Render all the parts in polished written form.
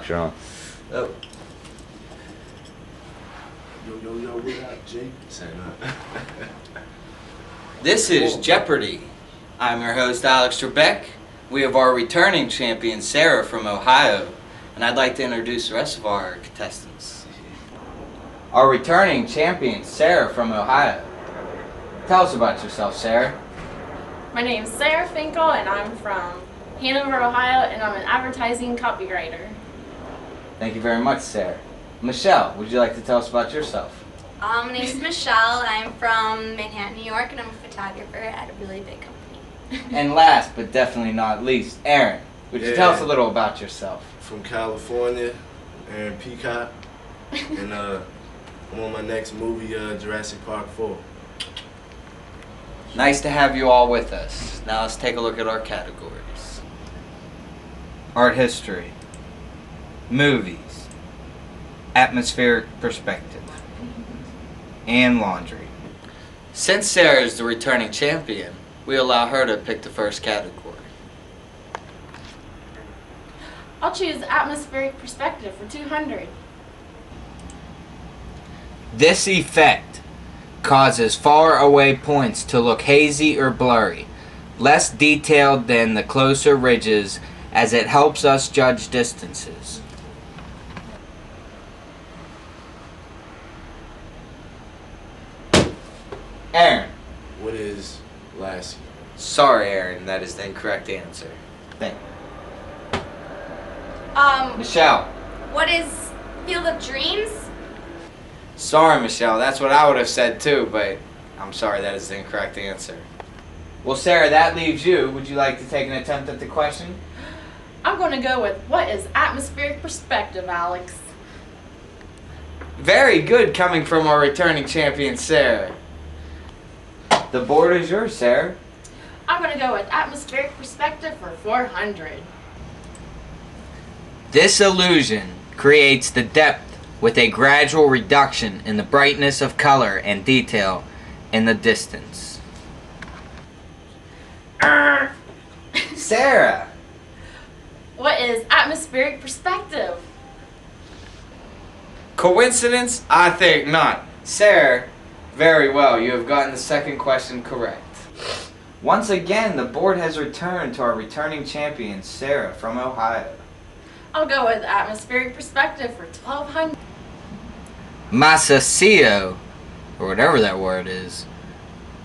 mics are on. Oh. Yo, what up, Jake? Say not. This is Jeopardy! I'm your host, Alex Trebek. We have our returning champion, Sara from Ohio, and I'd like to introduce the rest of our contestants. Our returning champion, Sara from Ohio. Tell us about yourself, Sara. My name's Sara Finkel, and I'm from Hanover, Ohio, and I'm an advertising copywriter. Thank you very much, Sara. Michele, would you like to tell us about yourself? My name is Michele. I'm from Manhattan, New York, and I'm a photographer at a really big company. And last, but definitely not least, Aaron, would you tell us a little about yourself? From California, Aaron Peacock, and I'm on my next movie, Jurassic Park 4. Nice to have you all with us. Now let's take a look at our categories. Art history, movies, atmospheric perspective, and laundry. Since Sara is the returning champion, we allow her to pick the first category. I'll choose atmospheric perspective for 200. This effect causes far away points to look hazy or blurry, less detailed than the closer ridges, as it helps us judge distances. Aaron. What is Lassie? Sorry, Aaron, that is the incorrect answer. Thank you. Michele. What is Field of Dreams? Sorry, Michele, that's what I would have said too, but I'm sorry, that is the incorrect answer. Well, Sara, that leaves you. Would you like to take an attempt at the question? I'm going to go with what is atmospheric perspective, Alex? Very good, coming from our returning champion, Sara. The board is yours, Sara. I'm going to go with atmospheric perspective for 400. This illusion creates the depth with a gradual reduction in the brightness of color and detail in the distance. Sara. What is atmospheric perspective? Coincidence? I think not. Sara, very well. You have gotten the second question correct. Once again, the board has returned to our returning champion, Sara from Ohio. I'll go with atmospheric perspective for 1200. Masaccio, or whatever that word is,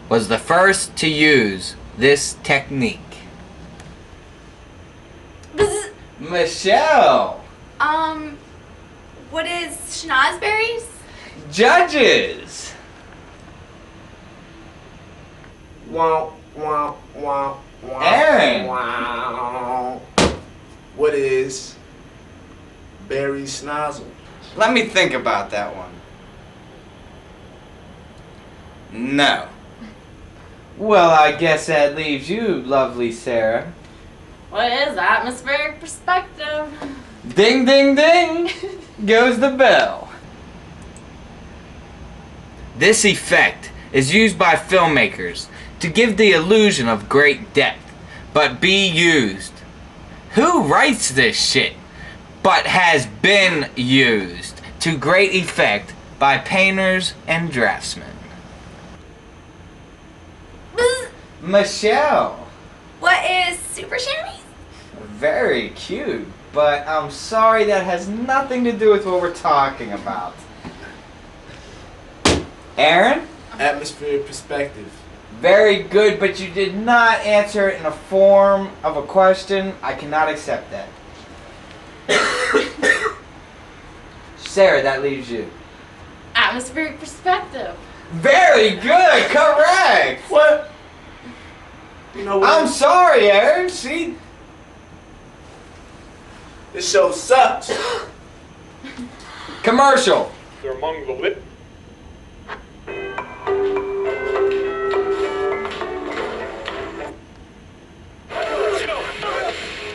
was the first to use this technique. Michele. What is schnozberries? Judges. Wow, wow, wow, wow. Aaron. Wow. What is berry snozzle? Let me think about that one. No. Well, I guess that leaves you, lovely Sara. What is atmospheric perspective? Ding, ding, ding goes the bell. This effect is used by filmmakers to give the illusion of great depth, but be used. Who writes this shit? But has been used to great effect by painters and draftsmen. Michele. What is super chamois? Very cute, but I'm sorry, that has nothing to do with what we're talking about. Aaron? Atmospheric perspective. Very good, but you did not answer it in a form of a question. I cannot accept that. Sara, that leaves you. Atmospheric perspective. Very good, correct. What? You know what? I'm sorry, Aaron. See? This show sucks. Commercial. They're among the lit.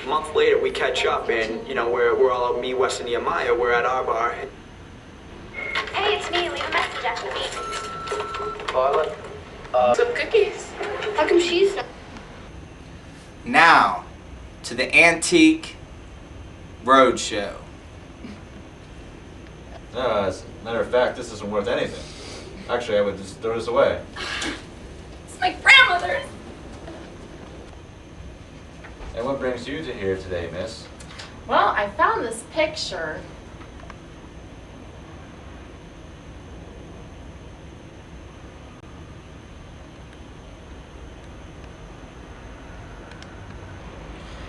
A month later, we catch up, and we're all me, Wes, and Nehemiah. We're at our bar. Hey, it's me. Leave a message after me. Violet. Some cookies. How come she's not? Now, to the Antique Roadshow. No, as a matter of fact, this isn't worth anything. Actually, I would just throw this away. It's my grandmother's. And what brings you to here today, miss? Well, I found this picture.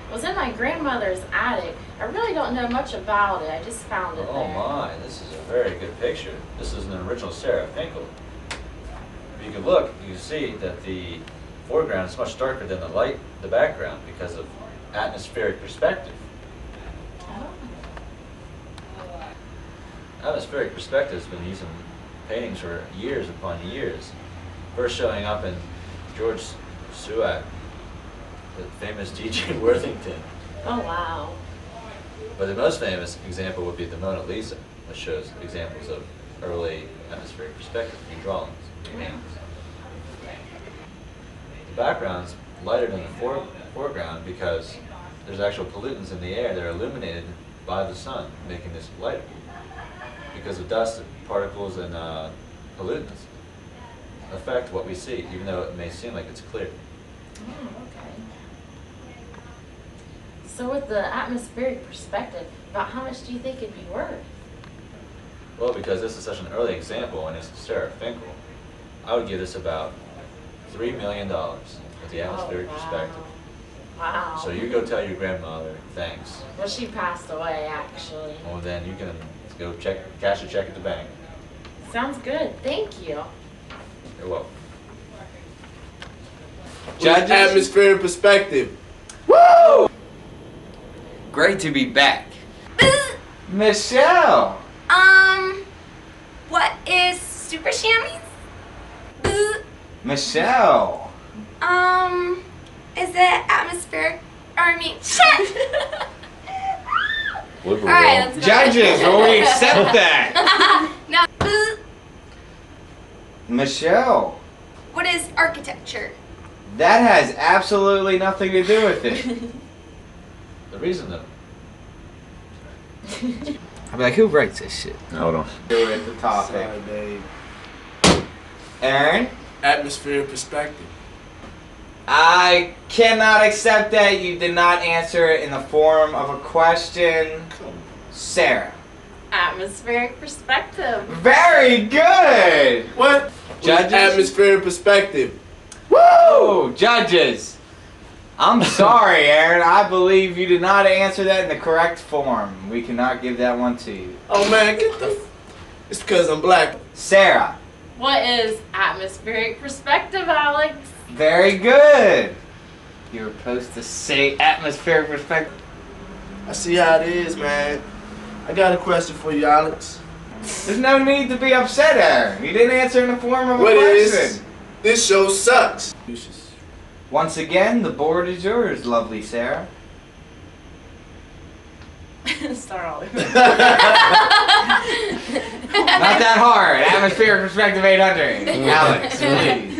It was in my grandmother's attic. I really don't know much about it. I just found it Oh there. my, this is a very good picture. This is an original Sara Finkel. If you can look, you can see that the foreground is much darker than the background because of atmospheric perspective. Oh. Atmospheric perspective has been used in paintings for years upon years. First showing up in George Seurat, the famous DJ Worthington. Oh, wow. But the most famous example would be the Mona Lisa, which shows examples of early atmospheric perspective in drawings and paintings. The background's lighter than the foreground because there's actual pollutants in the air that are illuminated by the sun, making this lighter. Because of dust, particles, and pollutants affect what we see, even though it may seem like it's clear. Oh, okay. So with the atmospheric perspective, about how much do you think it'd be worth? Well, because this is such an early example and it's Sara Finkel, I would give this about $3 million with the atmospheric perspective. Wow. So you go tell your grandmother thanks. Well, she passed away, actually. Well, then you can go cash a check at the bank. Sounds good. Thank you. You're welcome. Judges. Atmospheric perspective. Woo! Great to be back. Michele! What is super chamois? Michele! Is it atmospheric? Or I mean, shit! Blooper Alright, roll. let's go. Judges, will we accept that? No. Michele, What is architecture? that has absolutely nothing to do with it. The reason that I'll be like, who writes this shit? hold on. Do it, the topic. Sorry, babe. Aaron? Atmospheric perspective. I cannot accept that. You did not answer it in the form of a question. Come on. Sarah. Atmospheric perspective. Very good! What? Judges? Atmospheric perspective. Woo! Judges! I'm sorry, Aaron. I believe you did not answer that in the correct form. We cannot give that one to you. Oh man, get the. It's because I'm black. Sarah. What is atmospheric perspective, Alex? Very good. You were supposed to say atmospheric perspective. I see how it is, man. I got a question for you, Alex. There's no need to be upset, Aaron. You didn't answer in the form of a What question. is? This show sucks. Once again, the board is yours, lovely Sarah. Start all over. Not that hard. Atmospheric perspective 800. Alex, please.